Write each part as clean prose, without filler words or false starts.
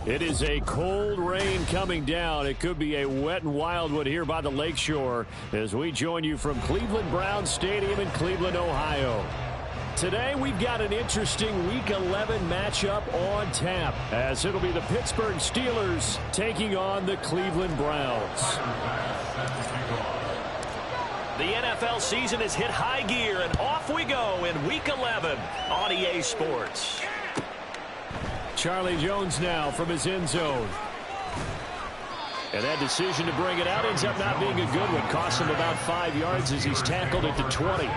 It is a cold rain coming down. It could be a wet and wild one here by the lakeshore as we join you from Cleveland Browns Stadium in Cleveland, Ohio. Today we've got an interesting Week 11 matchup on tap as it'll be the Pittsburgh Steelers taking on the Cleveland Browns. The NFL season has hit high gear, and off we go in Week 11 on EA Sports. Charlie Jones now from his end zone. And that decision to bring it out ends up not being a good one. Costs him about 5 yards as he's tackled at the 20.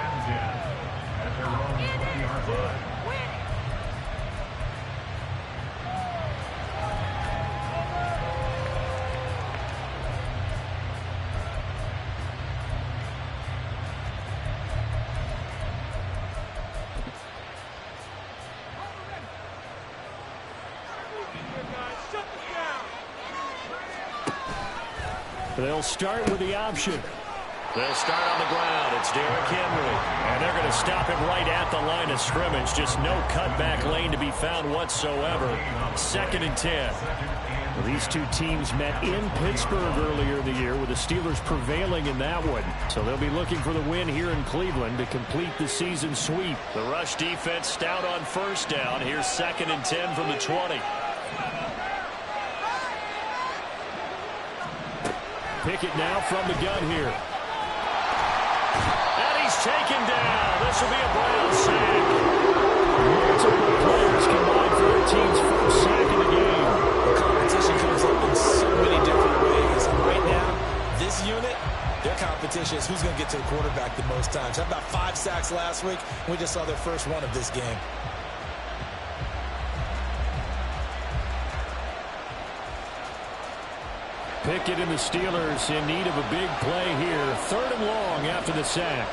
They'll start with the option. They'll start on the ground. It's Derrick Henry. And they're going to stop him right at the line of scrimmage. Just no cutback lane to be found whatsoever. 2nd and 10. Well, these two teams met in Pittsburgh earlier in the year with the Steelers prevailing in that one. So they'll be looking for the win here in Cleveland to complete the season sweep. The rush defense stout on 1st down. Here's 2nd and 10 from the 20. Pickett now from the gun here. And he's taken down. This will be a Brown sack. Multiple players combined for their team's first sack of the game. The competition comes up in so many different ways. And right now, this unit, their competition is who's going to get to the quarterback the most times. Had about 5 sacks last week. We just saw their first one of this game. Pickett and the Steelers in need of a big play here. 3rd and long after the sack.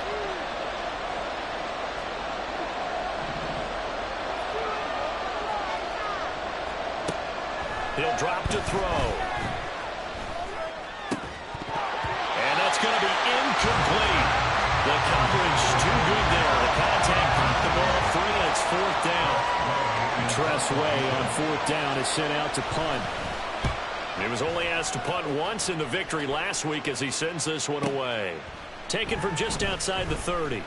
He'll drop to throw. And that's going to be incomplete. The coverage too good there. The contact popped the ball free, and it's 4th down. Tressway on 4th down is sent out to punt. He was only asked to punt once in the victory last week as he sends this one away. Taken from just outside the 30.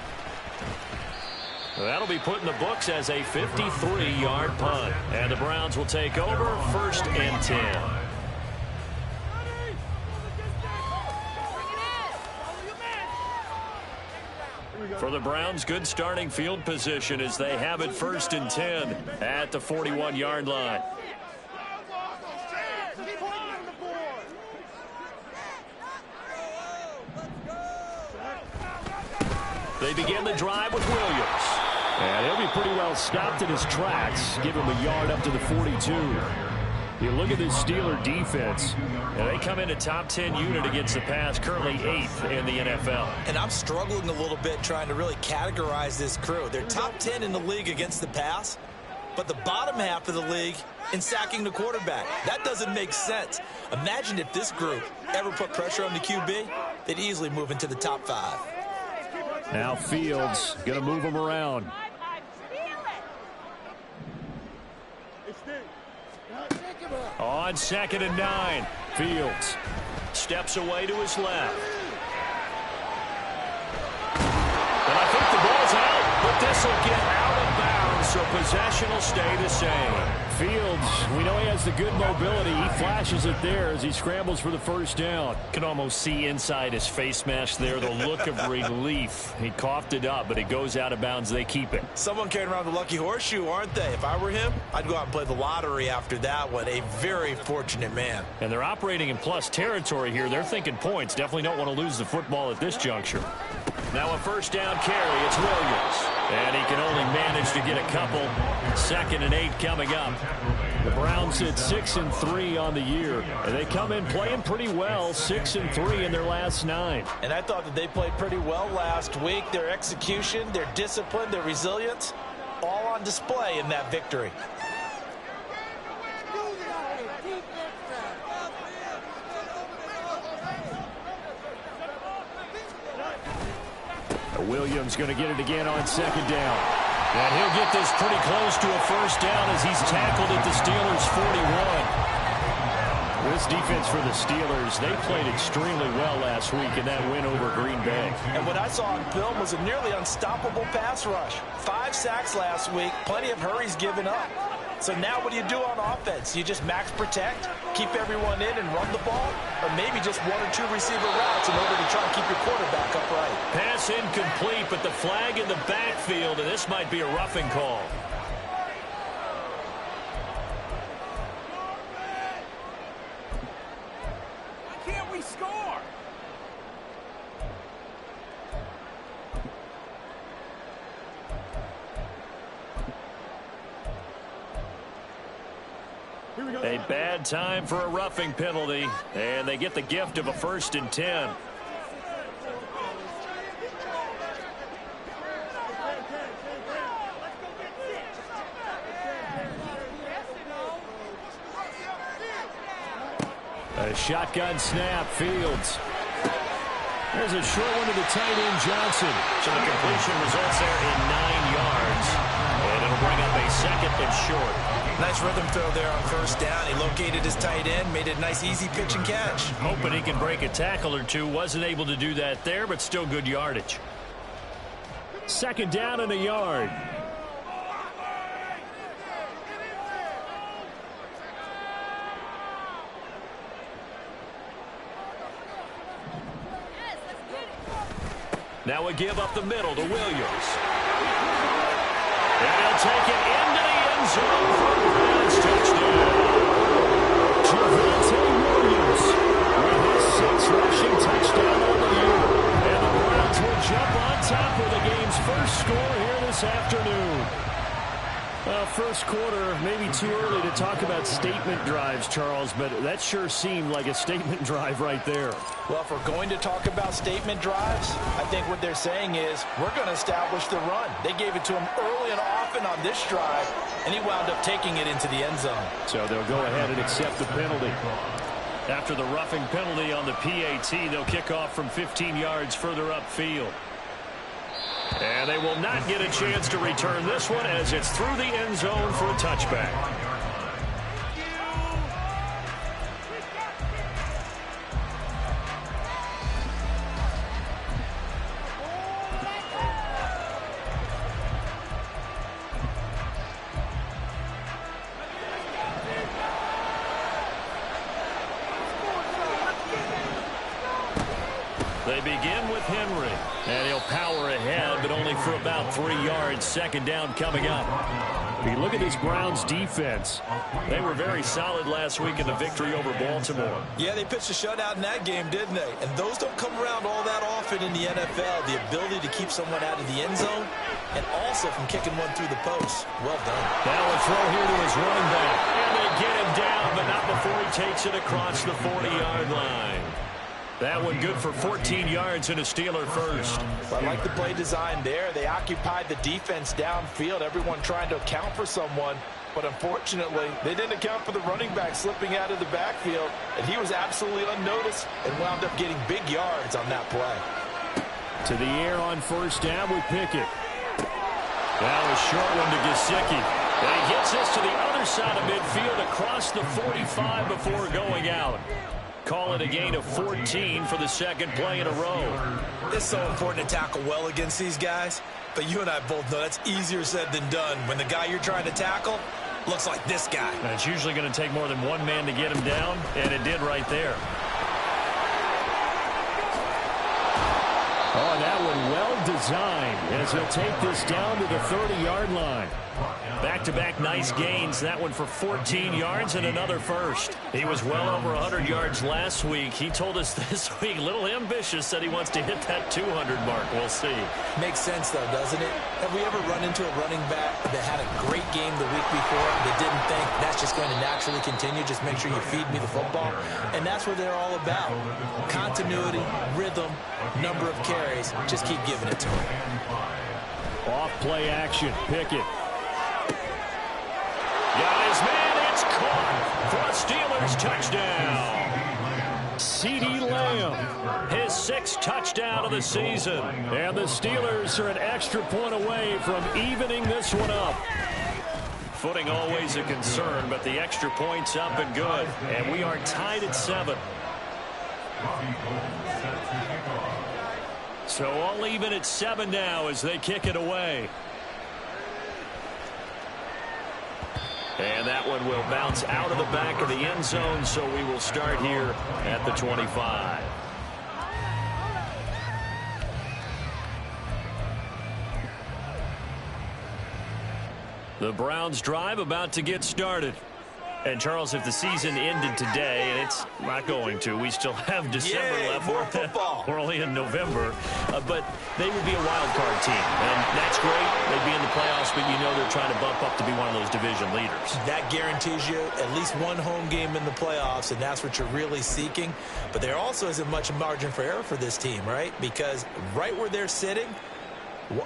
That'll be put in the books as a 53-yard punt. And the Browns will take over 1st and 10. For the Browns, good starting field position as they have it 1st and 10 at the 41-yard line. They begin the drive with Williams. And he'll be pretty well stopped in his tracks. Give him a yard up to the 42. You look at this Steeler defense. And they come in a top 10 unit against the pass, currently 8th in the NFL. And I'm struggling a little bit trying to really categorize this crew. They're top 10 in the league against the pass, but the bottom half of the league in sacking the quarterback. That doesn't make sense. Imagine if this group ever put pressure on the QB, they'd easily move into the top 5. Now Fields going to move him around. On 2nd and 9, Fields steps away to his left. And I think the ball's out, but this will get out of bounds, so possession will stay the same. Fields, we know he has the good mobility. He flashes it there as he scrambles for the 1st down. Can almost see inside his face mask there the look of relief. He coughed it up, but it goes out of bounds. They keep it. Someone carrying around the lucky horseshoe, aren't they? If I were him, I'd go out and play the lottery after that one. A very fortunate man. And they're operating in plus territory here. They're thinking points. Definitely don't want to lose the football at this juncture. Now a 1st down carry. It's Williams. And he can only manage to get a couple. 2nd and 8 coming up. The Browns sit 6 and 3 on the year, and they come in playing pretty well, 6 and 3 in their last 9. And I thought that they played pretty well last week. Their execution, their discipline, their resilience, all on display in that victory. Williams going to get it again on 2nd down. And he'll get this pretty close to a 1st down as he's tackled at the Steelers' 41. This defense for the Steelers, they played extremely well last week in that win over Green Bay. And what I saw on film was a nearly unstoppable pass rush. 5 sacks last week, plenty of hurries given up. So now what do you do on offense? You just max protect, keep everyone in and run the ball, or maybe just 1 or 2 receiver routes in order to try and keep your quarterback upright. Pass incomplete, but the flag in the backfield, and this might be a roughing call. A bad time for a roughing penalty, and they get the gift of a 1st and 10. A shotgun snap, Fields. There's a short one to the tight end, Johnson. So the completion results there in 9 yards, and it'll bring up a 2nd and short. Nice rhythm throw there on 1st down. He located his tight end, made it a nice, easy pitch and catch. Hoping he can break a tackle or two. Wasn't able to do that there, but still good yardage. 2nd down and a yard. Now a give up the middle to Williams. And he'll take it into the end zone for a Browns touchdown. Javonte Williams with his 6th rushing touchdown on the year. And the Browns will jump on top of the game's first score here this afternoon. First quarter, maybe too early to talk about statement drives, Charles, but that sure seemed like a statement drive right there. Well, if we're going to talk about statement drives, I think what they're saying is we're going to establish the run. They gave it to him early and often on this drive, and he wound up taking it into the end zone. So they'll go ahead and accept the penalty. After the roughing penalty on the PAT, they'll kick off from 15 yards further upfield. And they will not get a chance to return this one as it's through the end zone for a touchback. They begin with Henry, and he'll power ahead, but only for about 3 yards. 2nd down coming up. If you look at this Browns defense, they were very solid last week in the victory over Baltimore. Yeah, they pitched a shutout in that game, didn't they? And those don't come around all that often in the NFL. The ability to keep someone out of the end zone and also from kicking one through the post. Well done. Now a throw here to his running back. And they get him down, but not before he takes it across the 40-yard line. That one good for 14 yards and a Steeler first. I like the play design there. They occupied the defense downfield, everyone trying to account for someone. But unfortunately, they didn't account for the running back slipping out of the backfield. And he was absolutely unnoticed and wound up getting big yards on that play. To the air on 1st down with Pickett. Now a short one to Gesicki. And he gets this to the other side of midfield across the 45 before going out. Call it a gain of 14 for the 2nd play in a row. It's so important to tackle well against these guys, but you and I both know that's easier said than done when the guy you're trying to tackle looks like this guy. And it's usually going to take more than one man to get him down, and it did right there. Oh, that one well designed as he'll take this down to the 30-yard line. Back-to-back nice gains. That one for 14 yards and another first. He was well over 100 yards last week. He told us this week, a little ambitious, said he wants to hit that 200 mark. We'll see. Makes sense, though, doesn't it? Have we ever run into a running back that had a great game the week before that didn't think that's just going to naturally continue? Just make sure you feed me the football. And that's what they're all about. Continuity, rhythm, number of carries. Just keep giving it to him. Off play action. Pickett. Got his man. It's caught for a Steelers touchdown. CeeDee Lamb. His 6th touchdown of the season. And the Steelers are an extra point away from evening this one up. Footing always a concern, but the extra point's up and good. And we are tied at 7. So all even at 7 now as they kick it away. And that one will bounce out of the back of the end zone, so we will start here at the 25. The Browns drive about to get started. And, Charles, if the season ended today, and it's not going to, we still have December left. More football. We're only in November. But they would be a wild card team. And that's great. They'd be in the playoffs, but you know they're trying to bump up to be one of those division leaders. That guarantees you at least one home game in the playoffs, and that's what you're really seeking. But there also isn't much margin for error for this team, right? Because right where they're sitting,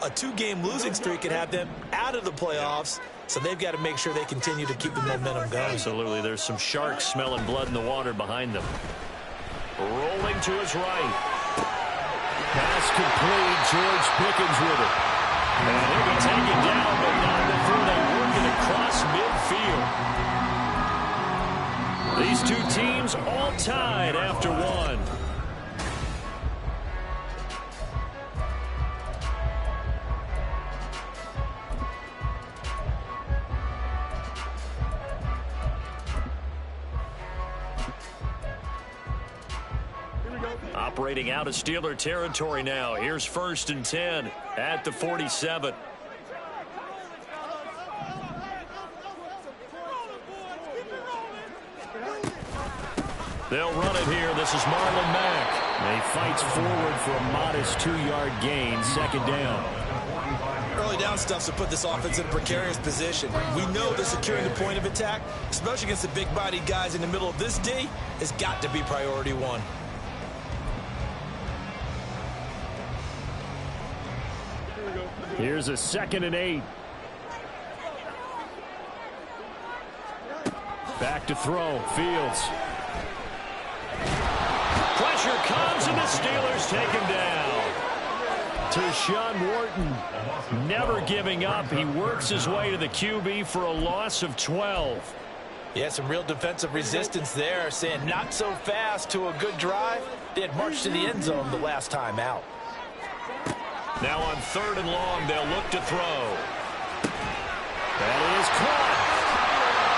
a 2-game losing streak can have them out of the playoffs. So they've got to make sure they continue to keep the momentum going. Absolutely. There's some sharks smelling blood in the water behind them. Rolling to his right. Pass complete. George Pickens with it. And he'll be taken down, but not before they work it across midfield. These two teams all tied after 1. Operating out of Steeler territory now. Here's 1st and 10 at the 47. They'll run it here. This is Marlon Mack. And he fights forward for a modest 2-yard gain. 2nd down. Early down stuff to put this offense in a precarious position. We know that securing the point of attack, especially against the big-bodied guys in the middle of this D, has got to be priority 1. Here's a 2nd and 8. Back to throw. Fields. Pressure comes, and the Steelers take him down. Tershawn Wharton never giving up. He works his way to the QB for a loss of 12. Yeah, some real defensive resistance there, saying not so fast to a good drive. They had marched to the end zone the last time out. Now on 3rd and long, they'll look to throw. That is caught.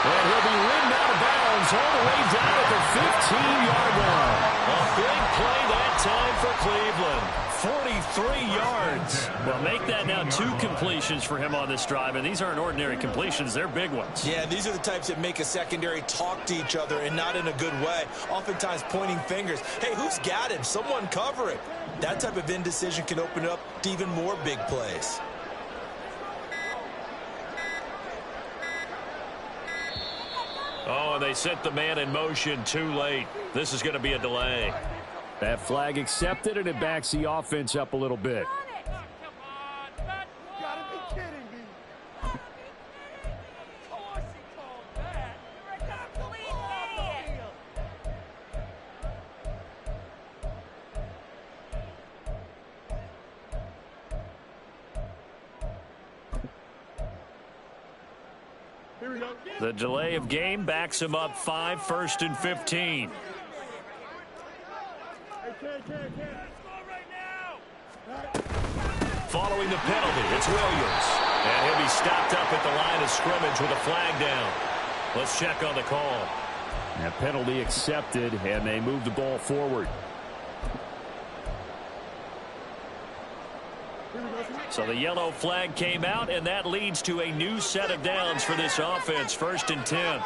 And he'll be ridden out of bounds all the way down at the 15-yard line. A big play that time for Cleveland. 43 yards. Well, make that now 2 completions for him on this drive, and these aren't ordinary completions. They're big ones. Yeah, these are the types that make a secondary talk to each other, and not in a good way. Oftentimes pointing fingers. Hey, who's got him? Someone cover it. That type of indecision can open up to even more big plays. Oh, and they set the man in motion too late. This is going to be a delay. That flag accepted, and it backs the offense up a little bit. The delay of game backs him up 5, 1st and 15. Following the penalty, it's Williams. And he'll be stopped up at the line of scrimmage with a flag down. Let's check on the call. That penalty accepted, and they move the ball forward. So the yellow flag came out, and that leads to a new set of downs for this offense. 1st and 10.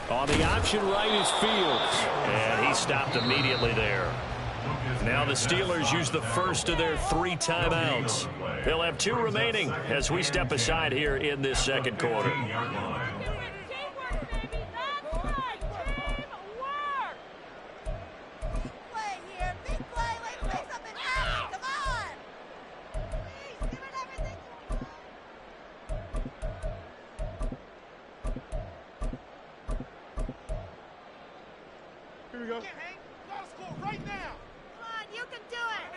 On the option right is Fields. And he stopped immediately there. Now the Steelers use the first of their 3 timeouts. They'll have 2 remaining as we step aside here in this 2nd quarter. Here we go. Gotta score right now. Come on, you can do it.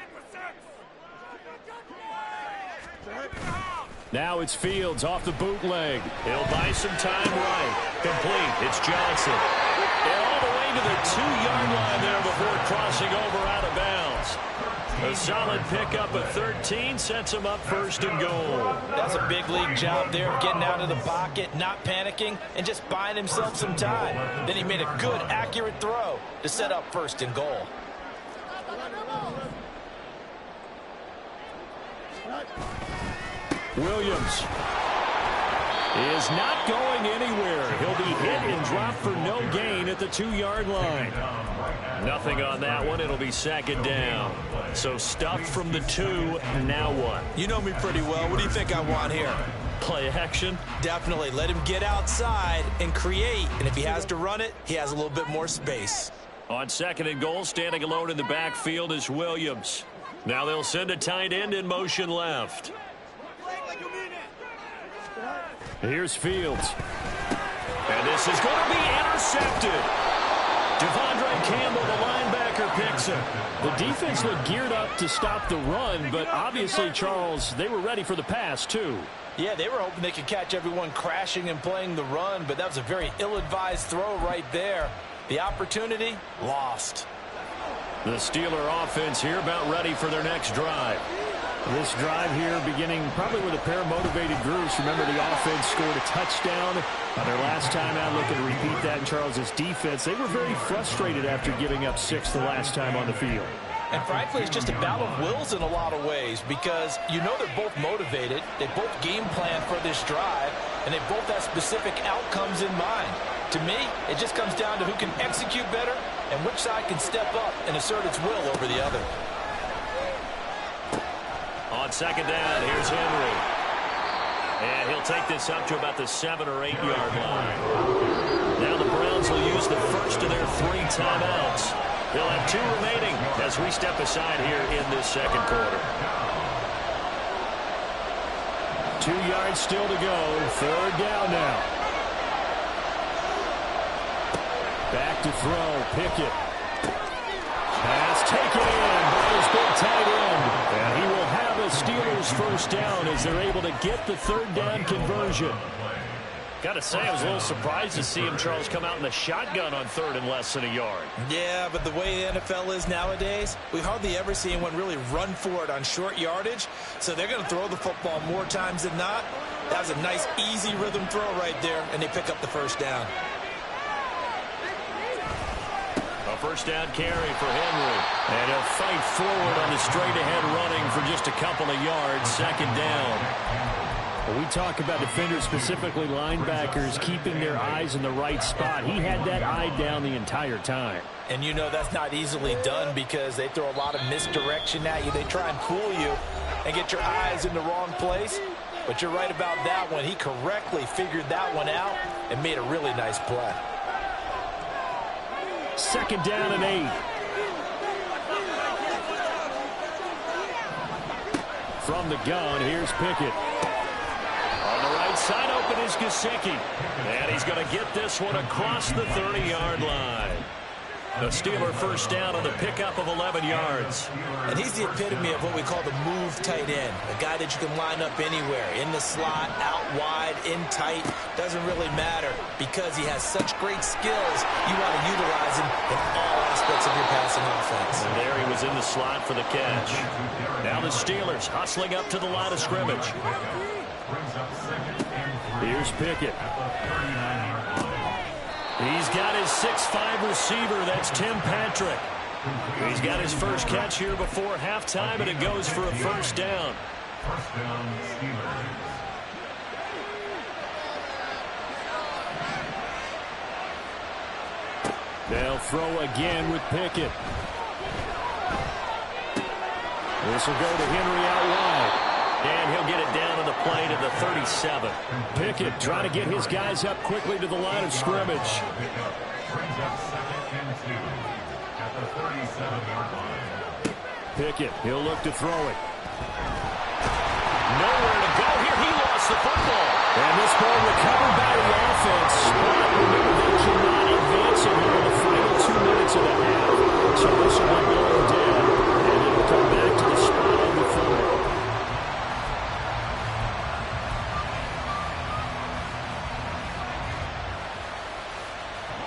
Now it's Fields off the bootleg. He'll buy some time right. Complete. It's Johnson. And all the way to the 2-yard line there before crossing over out of bounds. A solid pickup of 13 sets him up first and goal. That's a big league job there of getting out of the pocket, not panicking, and just buying himself some time. Then he made a good, accurate throw to set up first and goal. Williams is not going anywhere. He'll be hit and dropped for no gain at the 2-yard line. Nothing on that one. It'll be second down. So stuffed from the 2. Now what? You know me pretty well. What do you think I want here? Play action? Definitely. Let him get outside and create. And if he has to run it, he has a little bit more space. On second and goal, standing alone in the backfield is Williams. Now they'll send a tight end in motion left. Here's Fields. And this is going to be intercepted. Devondre Campbell, the linebacker, picks him. The defense looked geared up to stop the run, but obviously, Charles, they were ready for the pass, too. Yeah, they were hoping they could catch everyone crashing and playing the run, but that was a very ill-advised throw right there. The opportunity, lost. The Steeler offense here about ready for their next drive. This drive here beginning probably with a pair of motivated groups. Remember, the offense scored a touchdown their last time out. Looking to repeat that in Charles's defense. They were very frustrated after giving up 6 the last time on the field. And frankly, it's just a battle of wills in a lot of ways because you know they're both motivated. They both game plan for this drive, and they both have specific outcomes in mind. To me, it just comes down to who can execute better and which side can step up and assert its will over the other. On second down, here's Henry. And he'll take this up to about the 7 or 8 yard line. Now the Browns will use the first of their 3 timeouts. They'll have 2 remaining as we step aside here in this second quarter. 2 yards still to go. 3rd down now. Back to throw. Pickett. Pass taken in by his big tight end. And he will have a Steelers first down as they're able to get the 3rd down conversion. Got to say, I was a little surprised to see him, Charles, come out in the shotgun on 3rd and less than a yard. Yeah, but the way the NFL is nowadays, we hardly ever see anyone really run for it on short yardage. So they're going to throw the football more times than not. That was a nice, easy rhythm throw right there, and they pick up the first down. A first down carry for Henry. And he'll fight forward on the straight-ahead running for just a couple of yards. 2nd down. We talk about defenders, specifically linebackers, keeping their eyes in the right spot. He had that eye down the entire time. And you know that's not easily done because they throw a lot of misdirection at you. They try and fool you and get your eyes in the wrong place. But you're right about that one. He correctly figured that one out and made a really nice play. 2nd down and 8. From the gun, here's Pickett. On the right side open is Gesicki. And he's going to get this one across the 30-yard line. The Steeler first down on the pickup of 11 yards. And he's the epitome of what we call the move tight end. A guy that you can line up anywhere. In the slot, out wide, in tight. Doesn't really matter because he has such great skills. You want to utilize him in all aspects of your passing offense. And there he was in the slot for the catch. Now the Steelers hustling up to the line of scrimmage. Here's Pickett. He's got his 6'5" receiver. That's Tim Patrick. He's got his first catch here before halftime, and it goes for a first down. First down, Steelers. They'll throw again with Pickett. This will go to Henry out wide. And he'll get it down to the play to the 37. Pickett trying to get his guys up quickly to the line of scrimmage. Pickett, he'll look to throw it. Nowhere to go here. He lost the football. And this ball recovered by the offense. Remember, they cannot advance it here in the final 2 minutes of the half. So this will be going down, and it'll come back to the spot on the field.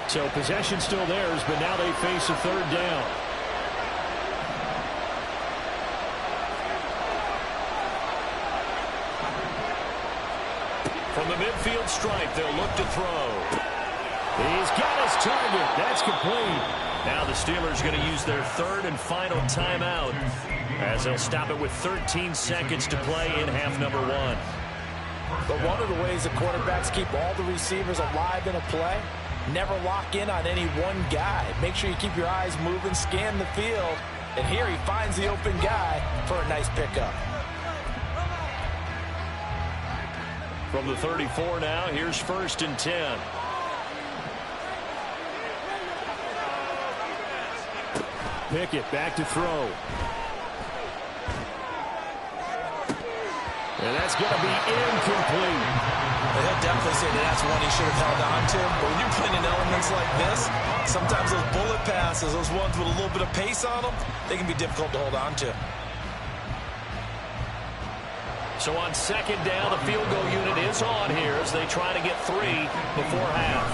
So possession still theirs, but now they face a third down. From the midfield stripe, they'll look to throw. He's got his target. That's complete. Now the Steelers going to use their third and final timeout as they'll stop it with 13 seconds to play in half number one. But one of the ways the quarterbacks keep all the receivers alive in a play, never lock in on any one guy. Make sure you keep your eyes moving, scan the field, and here he finds the open guy for a nice pickup. From the 34 now, here's 1st and 10. Pickett back to throw. And that's going to be incomplete. He'll definitely say that that's one he should have held on to. But when you're playing in elements like this, sometimes those bullet passes, those ones with a little bit of pace on them, they can be difficult to hold on to. So on 2nd down, the field goal unit is on here as they try to get 3 before half.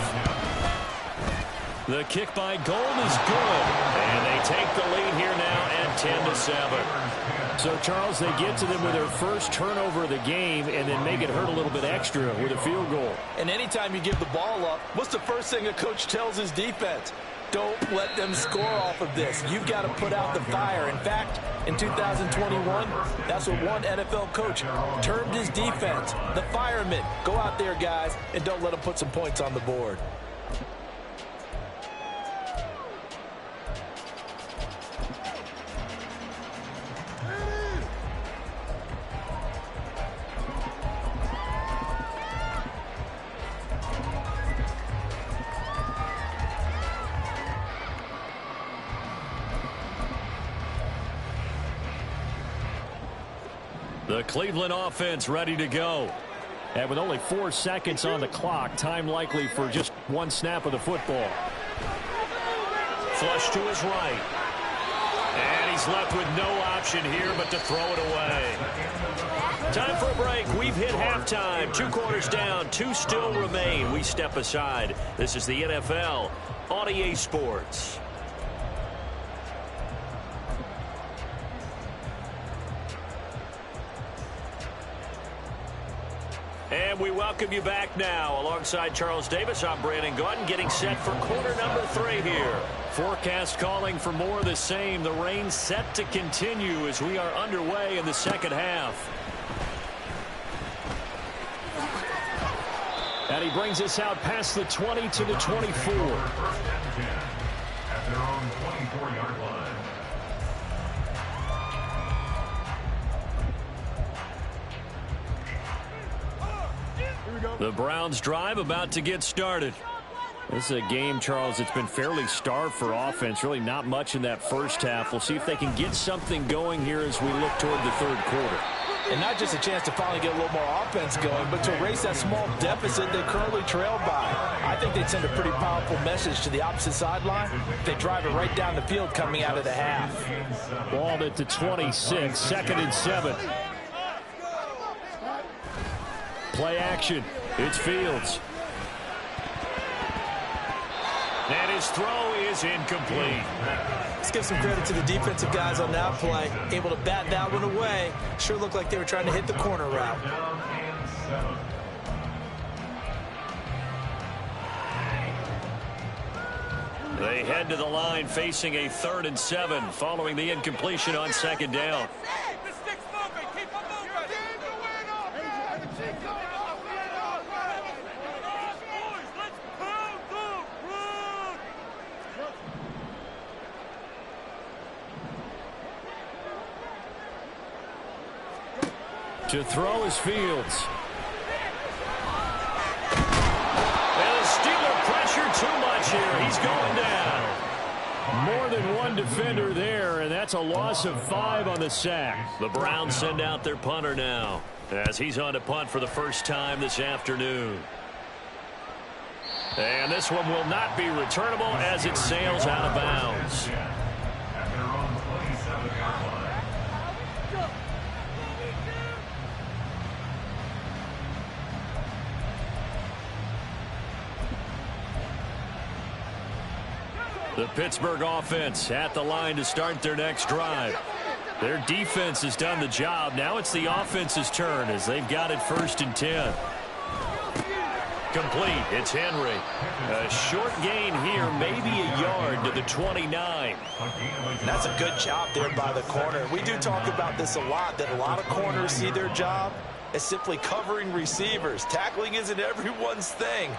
The kick by Gold is good. And they take the lead here now at 10-7. So, Charles, they get to them with their first turnover of the game and then make it hurt a little bit extra with a field goal. And anytime you give the ball up, what's the first thing a coach tells his defense? Don't let them score off of this. You've got to put out the fire. In fact, in 2021, that's what one NFL coach termed his defense, the firemen. Go out there, guys, and don't let them put some points on the board. The Cleveland offense ready to go. And with only 4 seconds on the clock, time likely for just one snap of the football. Flush to his right. And he's left with no option here but to throw it away. Time for a break. We've hit halftime. 2 quarters down. 2 still remain. We step aside. This is the NFL on EA Sports. And we welcome you back now. Alongside Charles Davis, I'm Brandon Gautin, getting set for quarter number 3 here. Forecast calling for more of the same. The rain set to continue as we are underway in the second half. And he brings us out past the 20 to the 24. First and 10 at their own 24-yard line. The Browns drive about to get started. This is a game, Charles, that's been fairly starved for offense. Really not much in that first half. We'll see if they can get something going here as we look toward the third quarter. And not just a chance to finally get a little more offense going, but to erase that small deficit they currently trailed by. I think they'd send a pretty powerful message to the opposite sideline if they drive it right down the field coming out of the half. Balled at the 26, 2nd and 7. Play action. It's Fields. And his throw is incomplete. Let's give some credit to the defensive guys on that play. Able to bat that one away. Sure looked like they were trying to hit the corner route. They head to the line facing a 3rd and 7 following the incompletion on 2nd down. The stick's moving. Keep them moving. To throw is Fields. And the Steeler pressure too much here. He's going down. More than one defender there, and that's a loss of 5 on the sack. The Browns send out their punter now as he's on to punt for the first time this afternoon. And this one will not be returnable as it sails out of bounds. At their own 27-yard line. The Pittsburgh offense at the line to start their next drive. Their defense has done the job. Now it's the offense's turn as they've got it 1st and 10. Complete. It's Henry. A short gain here, maybe a yard to the 29. That's a good job there by the corner. We do talk about this a lot, that a lot of corners see their job as simply covering receivers. Tackling isn't everyone's thing.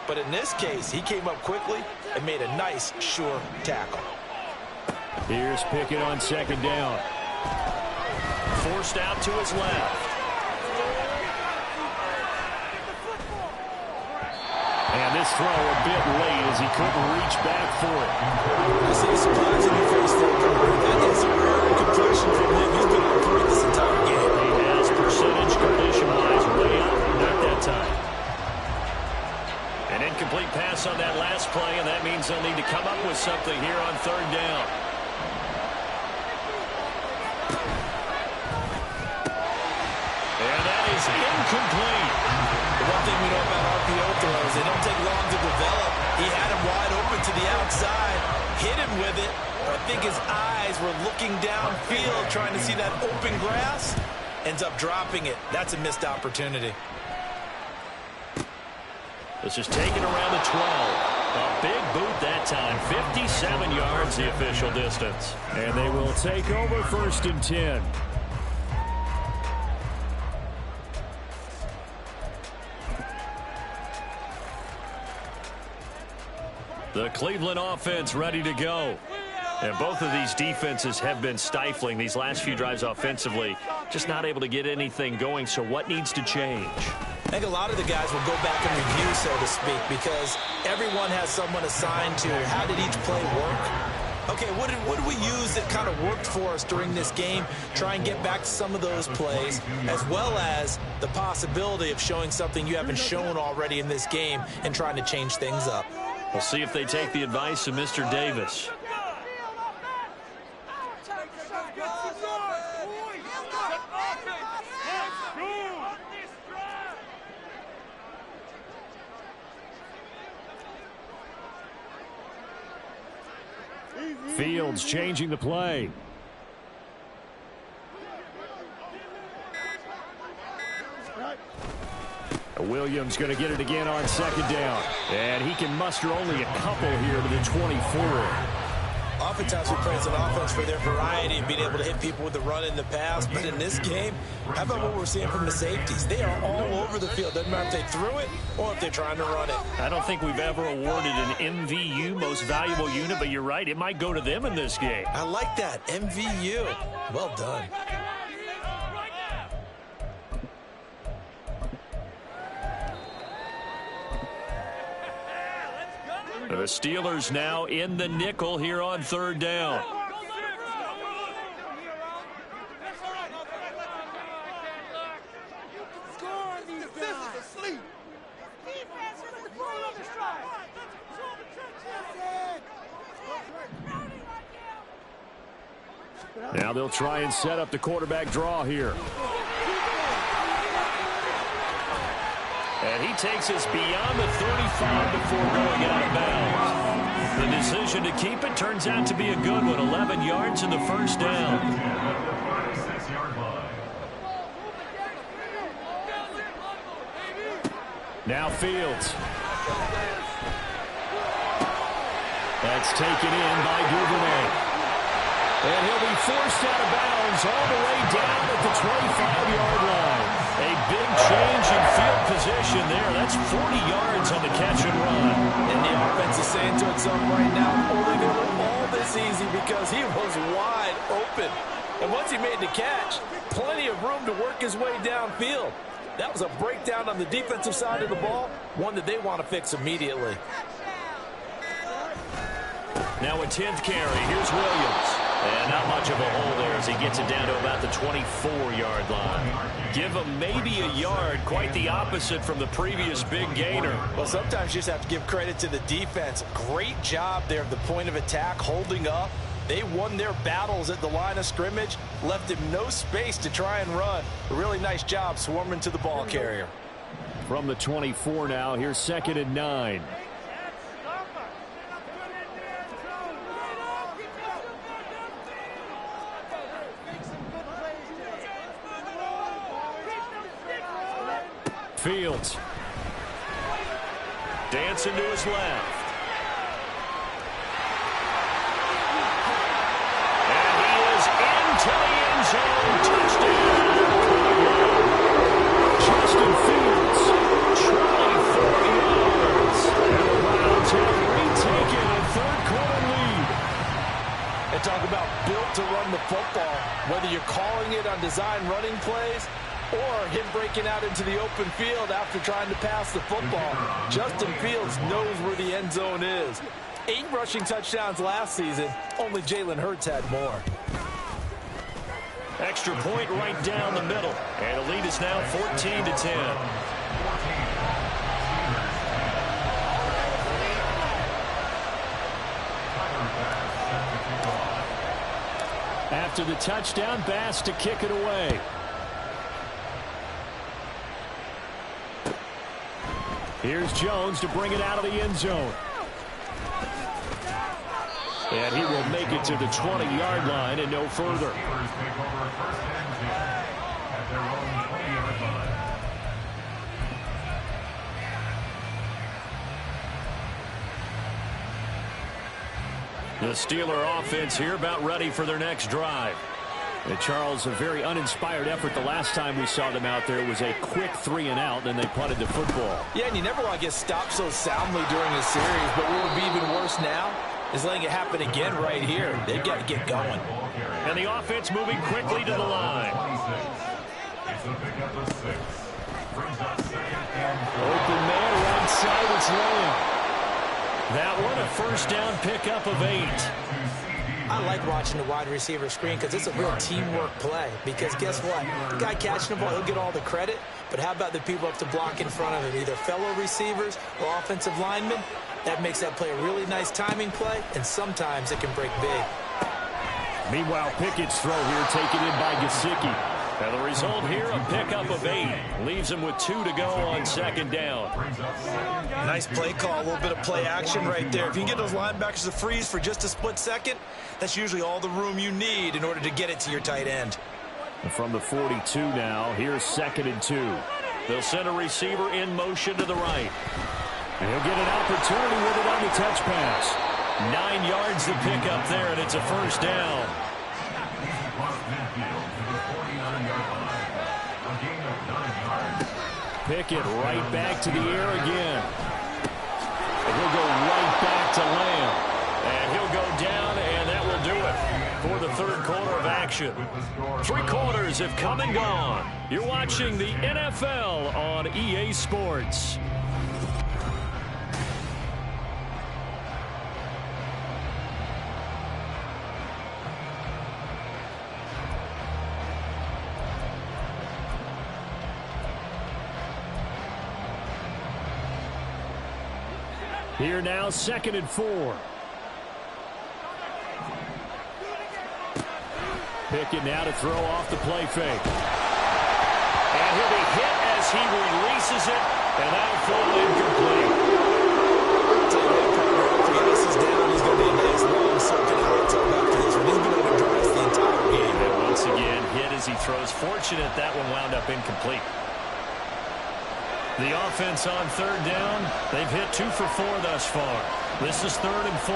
But in this case, he came up quickly and made a nice, sure tackle. Here's Pickett on 2nd down. Forced out to his left. And this throw a bit late as he couldn't reach back for it. I see a surprise in your face there, Cooper. That is a rare completion from him. He's been on point this entire game. He has percentage completion-wise way up, not that time. An incomplete pass on that last play, and that means they'll need to come up with something here on 3rd down. And that is incomplete. The one thing we know about RPO throws, they don't take long to develop. He had him wide open to the outside, hit him with it. I think his eyes were looking downfield, trying to see that open grass. Ends up dropping it. That's a missed opportunity. This is taken around the 12. A big boot that time. 57 yards the official distance. And they will take over 1st and 10. The Cleveland offense ready to go. And both of these defenses have been stifling these last few drives offensively. Just not able to get anything going, so what needs to change? I think a lot of the guys will go back and review, so to speak, because everyone has someone assigned to how did each play work. Okay, what did we use that kind of worked for us during this game? Try and get back to some of those plays, as well as the possibility of showing something you haven't shown already in this game and trying to change things up. We'll see if they take the advice of Mr. Davis. Fields changing the play. Williams going to get it again on 2nd down. And he can muster only a couple here to the 24. Oftentimes we praise an offense for their variety of being able to hit people with the run in the pass. But in this game, how about what we're seeing from the safeties? They are all over the field. Doesn't matter if they threw it or if they're trying to run it. I don't think we've ever awarded an MVU, most valuable unit, but you're right. It might go to them in this game. I like that. MVU. Well done. The Steelers now in the nickel here on 3rd down. Now they'll try and set up the quarterback draw here. And he takes us beyond the 35 before going out of bounds. The decision to keep it turns out to be a good one. 11 yards in the 1st down. Now Fields. That's taken in by Duvernay. And he'll be forced out of bounds all the way down at the 25-yard line. A big change in field position there. That's 40 yards on the catch and run. And the offense is saying to itself right now, only they were all this easy because he was wide open. And once he made the catch, plenty of room to work his way downfield. That was a breakdown on the defensive side of the ball, one that they want to fix immediately. Now a 10th carry. Here's Williams. And not much of a hole there as he gets it down to about the 24-yard line. Give him maybe a yard, quite the opposite from the previous big gainer. Well, sometimes you just have to give credit to the defense. Great job there at the point of attack, holding up. They won their battles at the line of scrimmage, left him no space to try and run. A really nice job swarming to the ball carrier. From the 24 now, here's 2nd and 9. Fields. Dancing to his left. And he is into the end zone. Touchdown. Justin Fields, 24 yards. And the Browns have retaken a third-quarter lead. And talk about built to run the football. Whether you're calling it on design running plays or him breaking out into the open field after trying to pass the football, Justin Fields knows where the end zone is. 8 rushing touchdowns last season. Only Jalen Hurts had more. Extra point right down the middle. And the lead is now 14-10. After the touchdown, Bass to kick it away. Here's Jones to bring it out of the end zone. And he will make it to the 20-yard line and no further. The Steeler offense here about ready for their next drive. And Charles, a very uninspired effort the last time we saw them out there. It was a quick 3-and-out, and they punted the football. Yeah, and you never want to get stopped so soundly during a series, but what would be even worse now is letting it happen again right here. They've got to get going. And the offense moving quickly to the line. Open man right side, it's Lamb. That one a first down pickup of 8. I like watching the wide receiver screen because it's a real teamwork play. Because guess what? The guy catching the ball, he'll get all the credit. But how about the people up to block in front of him, either fellow receivers or offensive linemen? That makes that play a really nice timing play, and sometimes it can break big. Meanwhile, Pickett's throw here taken in by Gesicki. And the result here, a pickup of 8. Leaves him with 2 to go on second down. Nice play call, a little bit of play action right there. If you can get those linebackers to freeze for just a split second, that's usually all the room you need in order to get it to your tight end. And from the 42 now, here's 2nd and 2. They'll send a receiver in motion to the right. And he'll get an opportunity with it on the touch pass. 9 yards to pick up there, and it's a first down. Pickett right back to the air again. And he'll go right back to Lamb. And he'll go down, and that will do it for the third quarter of action. 3 quarters have come and gone. You're watching the NFL on EA Sports. Here now, 2nd and 4. Pickett now to throw off the play fake. And he'll be hit as he releases it, and that'll fall incomplete. I'll tell you what, partner, after this is down, he's going to be a nice long circuit hot tub after this one. He's been able to drive the entire game. And once again, hit as he throws. Fortunate that one wound up incomplete. The offense on third down, they've hit 2 for 4 thus far. This is 3rd and 4.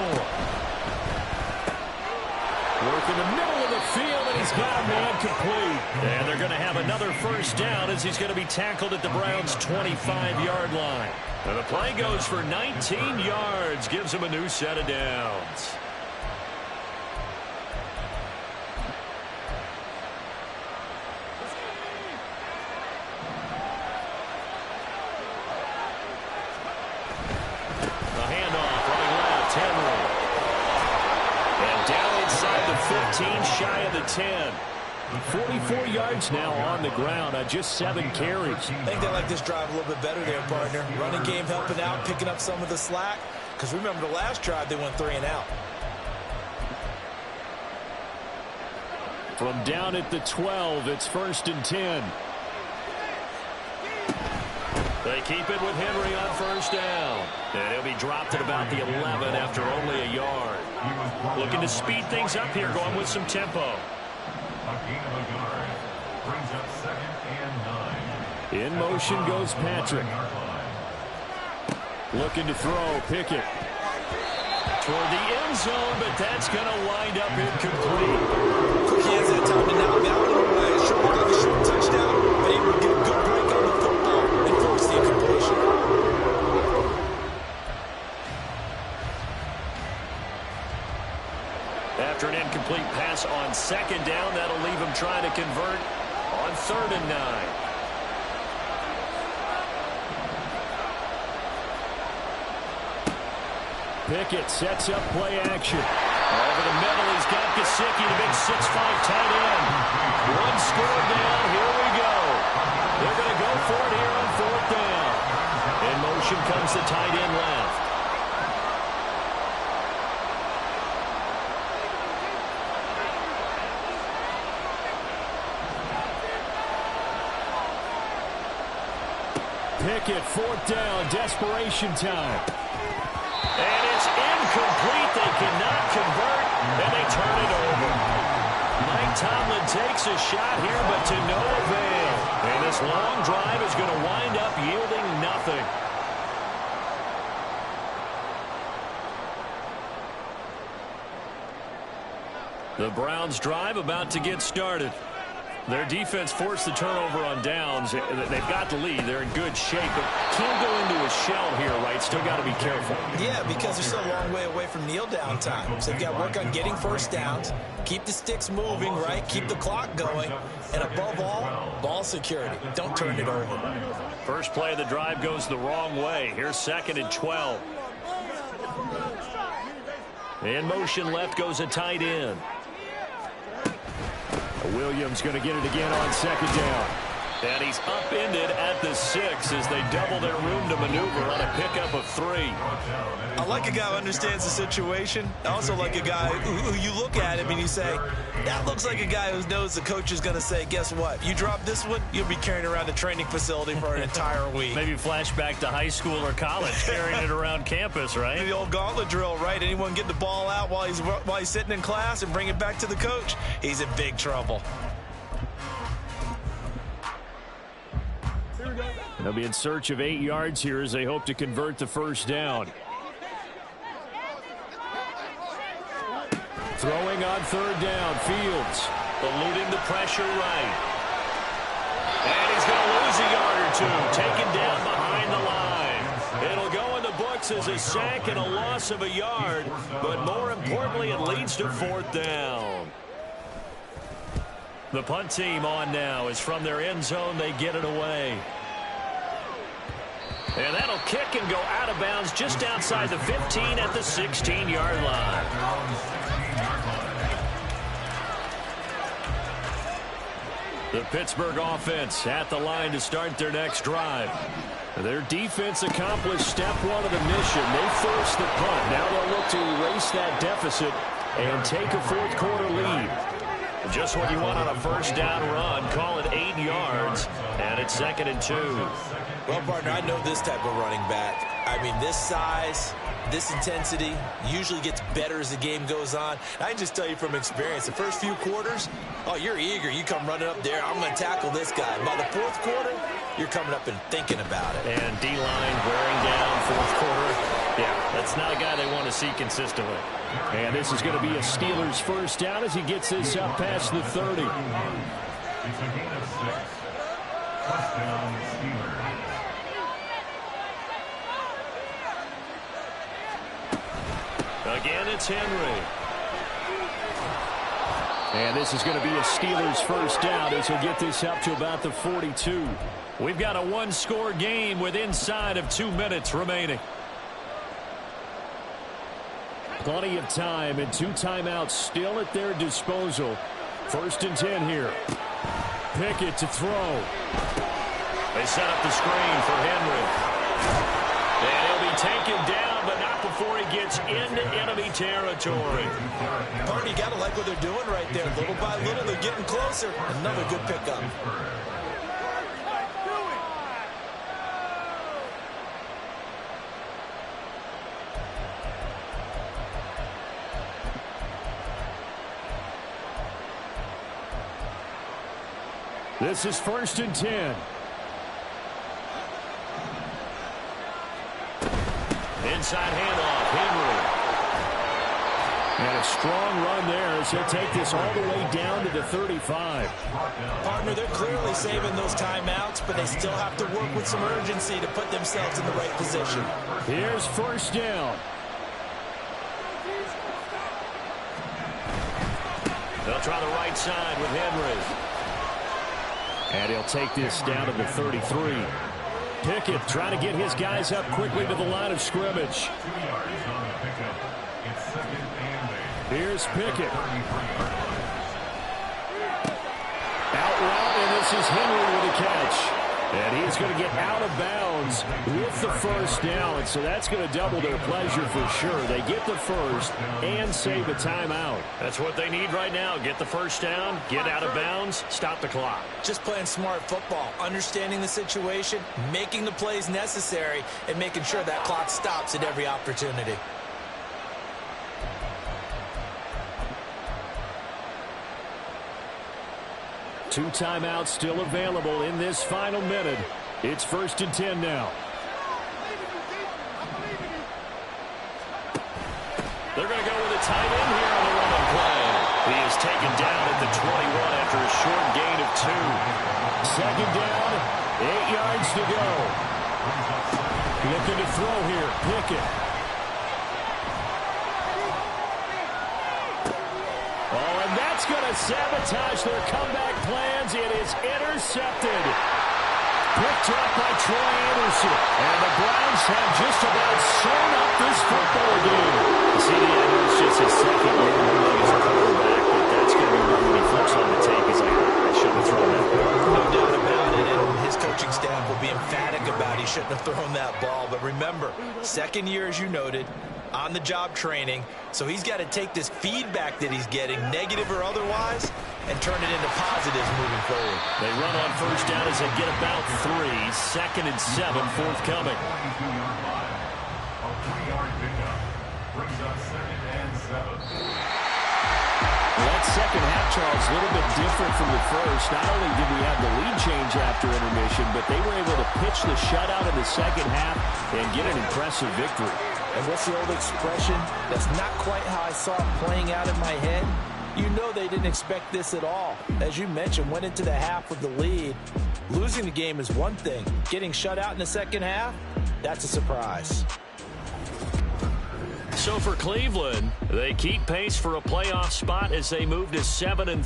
Work in the middle of the field, and he's got a man complete. And they're going to have another first down as he's going to be tackled at the Browns' 25-yard line. And the play goes for 19 yards, gives him a new set of downs. And down inside the 15, shy of the 10. 44 yards now on the ground on just 7 carries. I think they like this drive a little bit better there, partner. Running game helping out, picking up some of the slack. Because remember the last drive, they went 3-and-out. From down at the 12, it's 1st and 10. They keep it with Henry on first down. And he'll be dropped at about the 11 after only a yard. Looking to speed things up here, going with some tempo. A gain of a yard brings up 2nd and 9. In motion goes Patrick. Looking to throw. Pickett. Toward the end zone, but that's going to wind up incomplete. Quick hands that time to knock that one away. Sure looked like a short touchdown, but able to get a good break on the football and force the incompletion. After an incomplete pass on second down, that'll leave him trying to convert on 3rd and 9. Pickett sets up play action. Over the middle, he's got Gesicki, the big 6'5" tight end. One score down, here we go. They're going to go for it here on 4th down. In motion comes the tight end left. Pickett, 4th down, desperation time. And it's incomplete. They cannot convert, and they turn it over. Mike Tomlin takes a shot here, but to no avail. And this long drive is going to wind up yielding nothing. The Browns' drive about to get started. Their defense forced the turnover on downs. They've got the lead. They're in good shape, but can't go into a shell here, right? Still got to be careful. Yeah, because they're still a long way away from kneel down time. So they've got to work on getting first downs, keep the sticks moving, right? Keep the clock going, and above all, ball security. Don't turn it over. First play of the drive goes the wrong way. Here's 2nd and 12. In motion left goes a tight end. Williams going to get it again on 2nd down. And he's upended at the 6 as they double their room to maneuver on a pickup of 3. I like a guy who understands the situation. I also like a guy who you look at him and you say, that looks like a guy who knows the coach is going to say, guess what? You drop this one, you'll be carrying around the training facility for an entire week. Maybe flashback to high school or college, carrying it around campus, right? The old gauntlet drill, right? Anyone get the ball out while he's sitting in class and bring it back to the coach, he's in big trouble. They'll be in search of 8 yards here as they hope to convert the first down. Throwing on 3rd down, Fields. Eluding the pressure right. And he's going to lose a yard or two. Taken down behind the line. It'll go in the books as a sack and a loss of a yard. But more importantly, it leads to 4th down. The punt team on now is from their end zone. They get it away. And that'll kick and go out of bounds just outside the 15 at the 16-yard line. The Pittsburgh offense at the line to start their next drive. Their defense accomplished step 1 of the mission. They forced the punt. Now they'll look to erase that deficit and take a 4th quarter lead. Just what you want on a first down run. Call it 8 yards, and it's 2nd and 2. Well, partner, I know this type of running back. I mean, this size, this intensity usually gets better as the game goes on. I can just tell you from experience, the first few quarters, oh, you're eager. You come running up there, I'm going to tackle this guy. By the 4th quarter, you're coming up and thinking about it. And D-line wearing down 4th quarter. Yeah, that's not a guy they want to see consistently. And this is going to be a Steelers first down as he gets this up past the 30. It's a gain of 6. First down, Steelers. Again, it's Henry. And this is going to be a Steelers first down as he'll get this up to about the 42. We've got a one-score game with inside of 2 minutes remaining. Plenty of time and 2 timeouts still at their disposal. 1st and 10 here. Pickett to throw. They set up the screen for Henry. And he'll be taken down, but not before he gets into enemy territory. Partner, you got to like what they're doing right there. Little by little, they're getting closer. Another good pickup. This is 1st and 10. Inside handoff, Henry. And a strong run there as he'll take this all the way down to the 35. Partner, they're clearly saving those timeouts, but they still have to work with some urgency to put themselves in the right position. Here's first down. They'll try the right side with Henry. And he'll take this down to the 33. Pickett trying to get his guys up quickly to the line of scrimmage. 2 yards on the pickup. It's second and 8. Here's Pickett. Out route, and this is Henry with a catch. And he's going to get out of bounds with the first down. And so that's going to double their pleasure for sure. They get the first and save a timeout. That's what they need right now. Get the first down, get out of bounds, stop the clock. Just playing smart football, understanding the situation, making the plays necessary, and making sure that clock stops at every opportunity. Two timeouts still available in this final minute. It's 1st and 10 now. They're going to go with a tight end here on the running play. He is taken down at the 21 after a short gain of 2. Second down, 8 yards to go. Looking to throw here, Pickett. Oh, and that's going to sabotage their comeback plans. It is intercepted. Picked up by Troy Anderson. And the Browns have just about sewn up this football game. See, I know it's just his second year in the league as a quarterback, but that's going to be one when he flips on the tape. He's like, I shouldn't have thrown that ball. No doubt about it, and his coaching staff will be emphatic about he shouldn't have thrown that ball. But remember, second year, as you noted, on-the-job training, so he's got to take this feedback that he's getting, negative or otherwise, and turn it into positives moving forward. They run on first down as they get about 3. 2nd and 7 forthcoming. 22-yard line. A 3-yard pickup. Brings up 2nd and 7. That second half, Charles, a little bit different from the first. Not only did we have the lead change after intermission, but they were able to pitch the shutout in the second half and get an impressive victory. And what's the old expression? That's not quite how I saw it playing out in my head. You know they didn't expect this at all. As you mentioned, went into the half with the lead. Losing the game is one thing. Getting shut out in the second half, that's a surprise. So for Cleveland, they keep pace for a playoff spot as they move to 7-3.